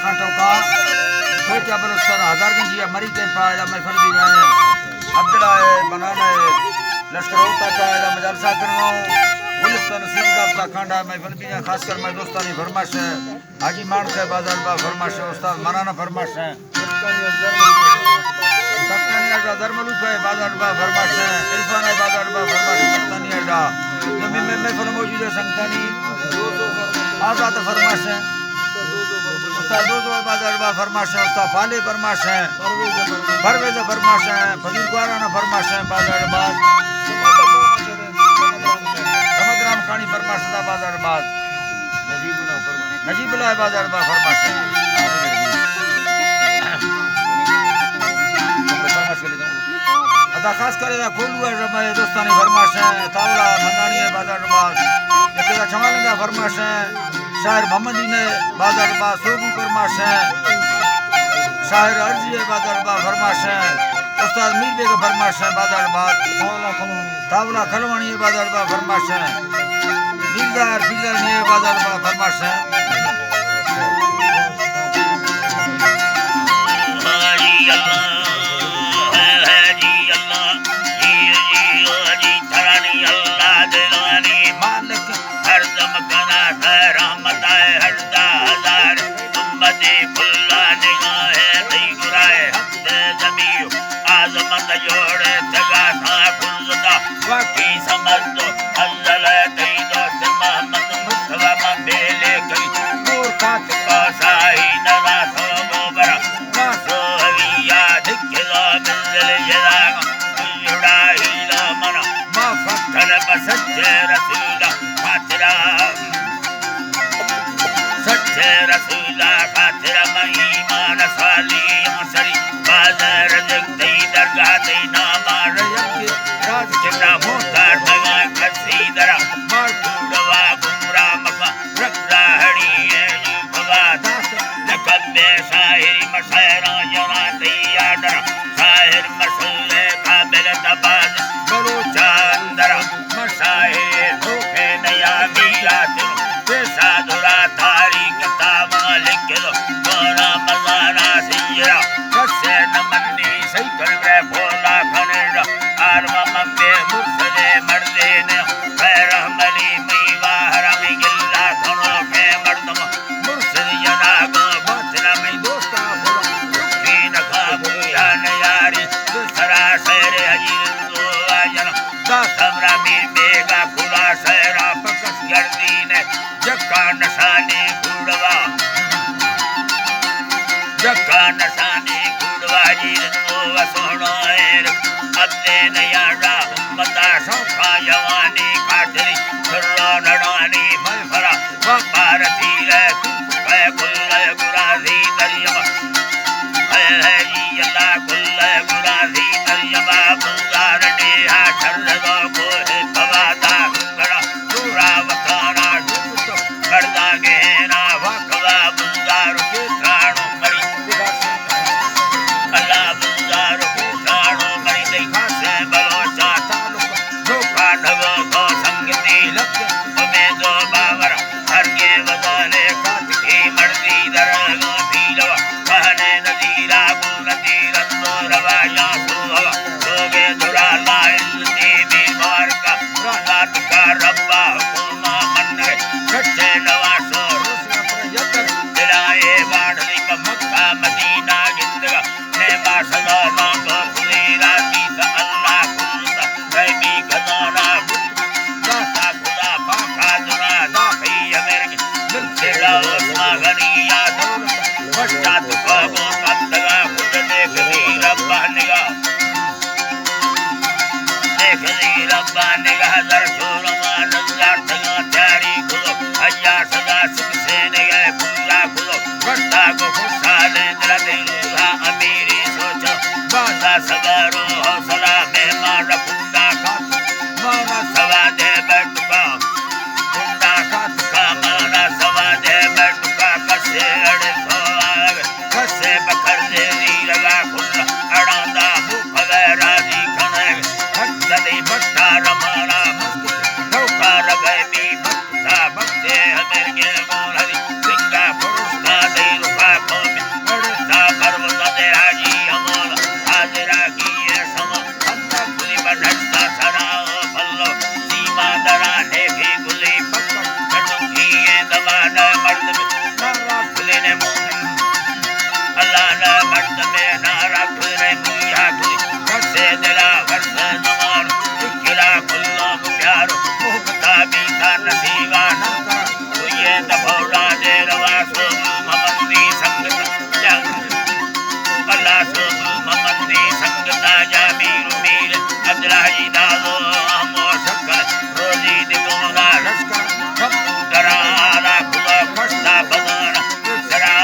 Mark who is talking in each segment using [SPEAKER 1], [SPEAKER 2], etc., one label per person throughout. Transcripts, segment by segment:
[SPEAKER 1] खाटो का कोई क्या बरसतर हजार गंजिया मरी के पायदा मैं फर्दी है अब्दुल्ला है बनाना है लश्कर होता का मजलसा करना गुलिस्तान नसीब का अपना खांडा मैं फर्दी है खासकर मैं दोस्तानी फरमाश है हाजी मान के बाजार बा फरमाश है उस्ताद मनाना फरमाश है तख्तानिया का धर्मलुक है बाजार बा फरमाश है इरफान है बाजार बा फरमाश है तख्तानिया का जमीन में महफिल मौजूद है संगतानी आजाद फरमाश है उस्ताद दो बाजार बा फरमाश है उस्ताद फाले फरमाश है परवेज फरमाश है फकीर गुआराना फरमाश है बाजार बाद समदराम खानी फरमाश है बाजार बाद नजीबुल्लाह बाजार बा फरमाश है अदा खास करे दा खोलू है मेरे दोस्तानी फरमाश है तावला मंदानी है बाजार बाद एक चमालंगा फरमाश है शायर मोहम्मदी ने बाजार बा सोबू फरमाश है शायर अर्जी है बाजार बा फरमाश है उस्ताद मीर बेग फरमाश है बाजार बाद तावला खलवानी है बाजार बा फरमाश है दिलदार दिलदार ने बाजार बा फरमाश है
[SPEAKER 2] वाकई समझ दो अल्लाह दई दोस्त मोहम्मद मुस्तफा मेले कई मूर्खा का साई नवा सो गोबरा ना सो हविया दिखला मिल जलाग जुड़ा हिला मना मा फखर सच्चे रसूला खातिरा सच्चे रसूला खातिरा महिमान साली मसरी बाजार जग दई दरगाह दई नामा रजक राज किबरा मोहतार भगा खसी दरा मार पूरवा गुमरा मका रखरा हड़ी है भगा दास लकबे शाहिर मशहरा जना दिया डरा शाहिर मसले काबिल तबाद बलूचा अंदरा मशाहिर धोखे नया मिला जैसा दुरा तारीख किताब लिख दो मोरा मजाना सिजरा कसे नमन्नी सही कर रे भोला खनेरा आरमा मम्मे मुर्सदे मर्दे ने खैर हमली मीवा हरामी गिल्ला थनो के मर्दम मुर्सद जनागो बातना में दोस्ता भोला दीन का बुया नयारी सरा शेर अजीज दो आजन दा कमरा मीर बेगा खुला शेरा पकस गर्दी ने जक्का नशानी गुड़वा जक्का नशानी गुड़वा जी दो वसोनो एर अते नयारा उम्मता शौका जवानी काटरी सुर्रा नडानी मलफरा वपारती ले कुल गुराजी दरियमा है जी अल्लाह कुल गुराजी दरियमा बुजार ने हाथर दो को है भवाता गड़ा पूरा वकाना दुष्ट करदा गेना वकवा बुजार के खाणो मरी अल्लाह बुजार के खाणो मरी देखा से बलोचा तालुक धोखा ढगो को संगति लग हमें दो बावर हर के बदले काट की मर्दी दरगो भीलवा कहने नदीरा बू नदीर अंदो रवाया सुहवा लोगे दुरा लाइल्ती बीमार का रात का रब्बा हुकुमा मन है सच्चे नवासो रुस्ना पर यतर दिलाए वाढ़नी का मक्का मदीना गिंदगा नेमा सलाना को खुली राती सा अल्लाह खुलता गैबी खजाना दाता खुदा पाका दुरा दाखी अमेरिकी दिल से लाओ समागनिया दौलत बच्चा तुका को तत्तगा खुद देख दी रब्बा निगाह देख दी रब्बा निगाह दर छोरमा नजार तगा त्यारी खुदो हजार सदा सुख से निगाह फूला खुदो बट्टा को खुशा ले दिला दिलूहा अमीरी सोचो बाजा सवारो हौसला मेहमान रखूंगा खात माना सवा दे बैठुका कुंडा खात का माना सवा दे बैठुका कसे अड़े तो आवे कसे बकर दे दी लगा खुला अड़ांदा भूख राजी खने हक दे बट्टा रमाना मस्क धोखा रगे भी भक्ता भक्ते हमें के मोहरी सिंगा पुरुष का दे रुपा बंद में ना रख रे मुया खुली वर्षे दिला वर्ष नवार किला खुल्ला प्यारो मुक्ता बीता नसीबा ना ये दफौला दे रवा सो ममंदी संगत जा अल्लाह सो ममंदी संगता जा मीर मीर अब्दुल्लाही दालो अमो शकल रोजी दिगोना रसका सब डराना खुदा फस्ता बनाना सरा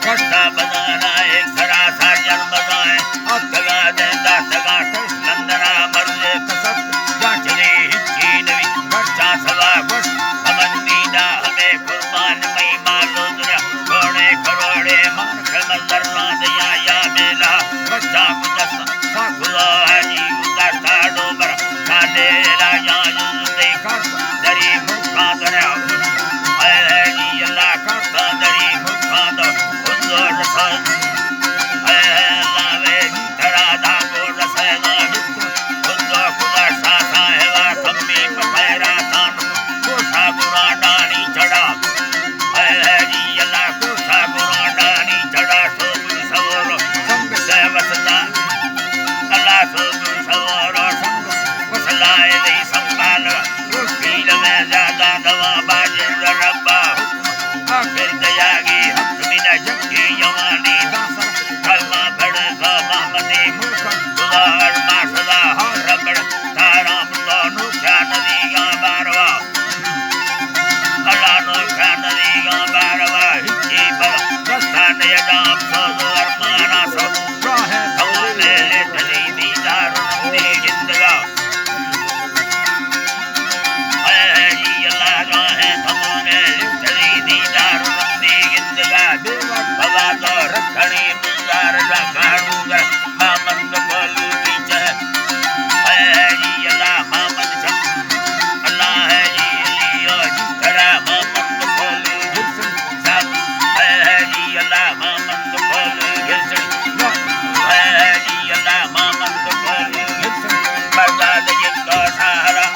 [SPEAKER 2] फस्ता बनाना एक सरा साजन बनाए अतगा देता सगा नंदना मर्दे कसब जाचले हिच्ची नवी वर्षा सवा वर्ष समंदीना हमें कुर्बान मई मालो दुरा कोड़े करोड़े मान खमल ना दया या मेला बच्चा कुदसा साकुला हजी उदाता डोबर साले राजा युद्धे करता दरी मुखा दरा हजी अल्लाह करता दरी मुखा दो उन्दर सन अल्लाह वे तेरा दागो रसेला उन्दर खुदा सासा हेवा कम्मी पफेरा तान कोसा गुरा डानी चढ़ा हजी अल्लाह कोसा गुरा डानी चढ़ा सो सवरो संग से वसता अल्लाह सो सवरो संग वसलाए नहीं संभाल मुश्किल में ज्यादा दवा बाजे रब्बा आखिर दयागी हक बिना जबकि यवानी दासर कलमा पढ़ सा मोहम्मदी मुखर खुदार मासदा हर रबड़ तारा मुल्ला नु क्या नदी का बारवा अल्लाह नु क्या नदी का बारवा हिच्ची पर दस्तान यदाम सो अरमाना सो राहे तवाने ले चली दीदार दी जिंदगा हजी अल्लाह राहे तवाने ले चली दीदार दी जिंदगा बाबा तो रखणी मुंदार रखाड़ूगर मामंद बोलू नीचे हजी अल्लाह मामंद छम अल्लाह हजी लियो जितरा मामंद बोलू जिसन सब हजी अल्लाह मामंद बोलू जिसन हजी अल्लाह मामंद बोलू जिसन बरगाद जितो सहारा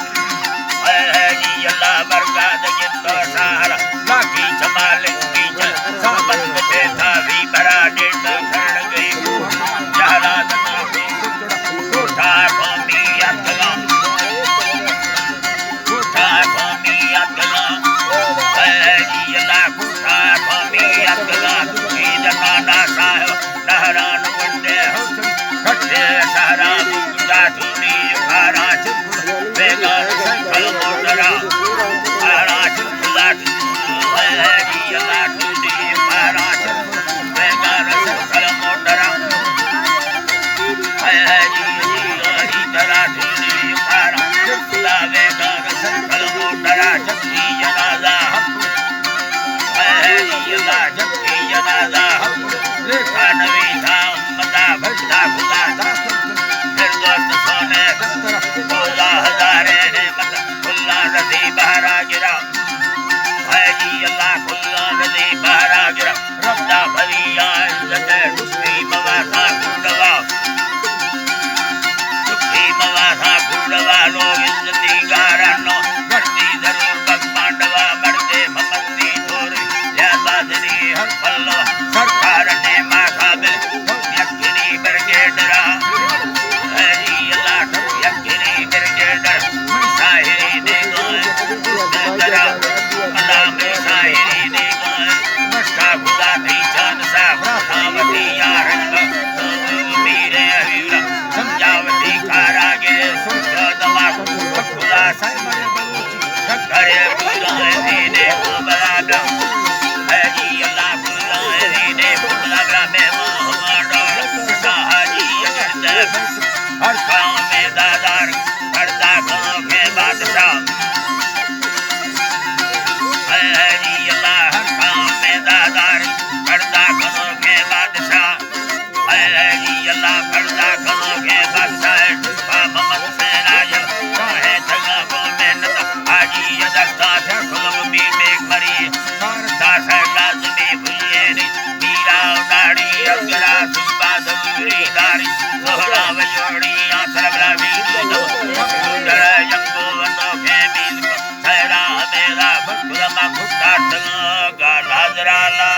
[SPEAKER 2] हजी अल्लाह बरगाद जितो सहारा लाकी चमाले की सामंद पे था भी बड़ा डेट खड़ गई जहरा दना उठा कौमी अतला उठा कौमी अतला हजी अल्लाह उठा कौमी अतला ईद नाना साहब लहरान वंडे खट्टे सहरा मुक्ता धूनी युगारा बेगार संकल मोटरा आरा चुला हजी अल्लाह धूनी युगारा बेगार संकल मोटरा हजी तरा धूनी युगारा चुला बेगार संकल मोटरा जबकि जनाजा हजी अल्लाह जबकि जनाजा रेखा नवी था उम्मता भजता खुदा फिर दोस्त सोने बोला हजारे ने मत खुल्ला नदी बहरा गिरा हजी अल्लाह खुल्ला नदी बहरा गिरा रब्दा भलिया इज्जत दुस्ती मवासा कुंडवा दुस्ती मवासा कुंडवा लोग इज्जती गारनो बढ़ती जरूर बग पांडवा बढ़ते ममंदी थोड़ी या बादरी हर पल्लवा सरकार ने माथा बिल यक्किनी ब्रिगेडरा हजी अल्लाह यक्किनी ब्रिगेडर शायरी दे गए दरा अल्लाह में शायरी दे गए मस्का खुदा थी जान सा रावती यार मेरे हवीला समझावती खारा गिरे सोच दवा खुदा साई मरे बलूची करे खुदा दीने को बराबर हजी अल्लाह खुदा दीने को बराबर में मोहम्मद साहजी अगर हर गांव में दादार पर्दा गांव के बादशाह हजी अल्लाह हर गांव में दादार पर्दा गांव के बादशाह हजी अल्लाह पर्दा गांव के बादशाह मोहम्मद से राजल काहे जगह को मेहनत हाजी अदस्ता थे खुलम भी मेघ मरी सारता से लाजमी भूलिए नहीं मीरा उनाड़ी अगरा सुबा दबुरी दारी सोहरा वयोड़ी आसर ब्रावी दो डर जंगो वनो के मिल सहरा मेरा बकुलमा खुट्टा तंगा गाल हजरा ला